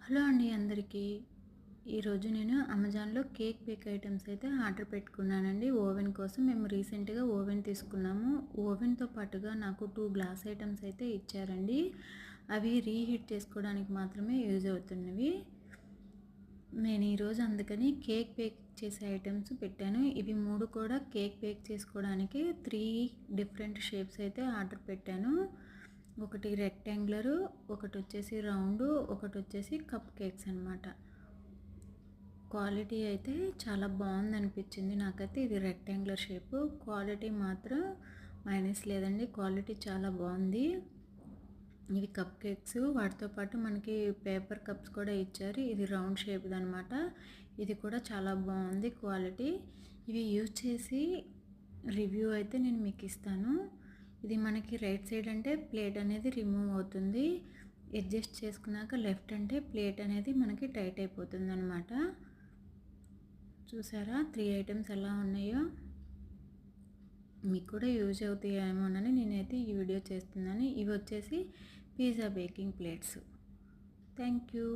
Hello అండి అందరికీ. ఈరోజు నేను అమెజాన్లో కేక్ బేక్ ఐటమ్స్ అయితే ఆర్డర్ పెట్టుకున్నానండి. ఓవెన్ కోసం మేము రీసెంట్గా ఓవెన్ తీసుకున్నాము. ఓవెన్తో పాటుగా నాకు 2 గ్లాస్ ఐటమ్స్ అయితే ఇచ్చారండి. అవి రీహీట్ చేసుకోవడానికి మాత్రమే యూజ్ అవుతున్నవి. నేను ఈరోజు అందుకని కేక్ బేక్ చేసే ఐటమ్స్ పెట్టాను. ఇవి 3 కూడా కేక్ బేక్ చేసుకోవడానికి 3 డిఫరెంట్ షేప్స్ అయితే ఆర్డర్ పెట్టాను. ఒకటి రెక్టాంగులర్, ఒకటి వచ్చేసి రౌండ్, ఒకటి వచ్చేసి కప్ కేక్స్ అనమాట. క్వాలిటీ అయితే చాలా బాగుంది అనిపించింది నాకైతే. ఇది రెక్టాంగులర్ షేప్, క్వాలిటీ మాత్రం మైనస్ లేదండి, క్వాలిటీ చాలా బాగుంది. ఇవి కప్ కేక్స్, వాటితో పాటు మనకి పేపర్ కప్స్ కూడా ఇచ్చారు. ఇది రౌండ్ షేప్ అనమాట. ఇది కూడా చాలా బాగుంది క్వాలిటీ. ఇవి యూజ్ చేసి రివ్యూ అయితే నేను మీకు ఇస్తాను. ఇది మనకి రైట్ సైడ్ అంటే ప్లేట్ అనేది రిమూవ్ అవుతుంది. అడ్జస్ట్ చేసుకున్నాక లెఫ్ట్ అంటే ప్లేట్ అనేది మనకి టైట్ అయిపోతుంది అనమాట. చూసారా 3 ఐటమ్స్ ఎలా ఉన్నాయో? మీకు కూడా యూజ్ అవుతాయేమోనని నేనైతే ఈ వీడియో చేస్తున్నాను. ఇవి వచ్చేసి pizza baking plates. Thank you.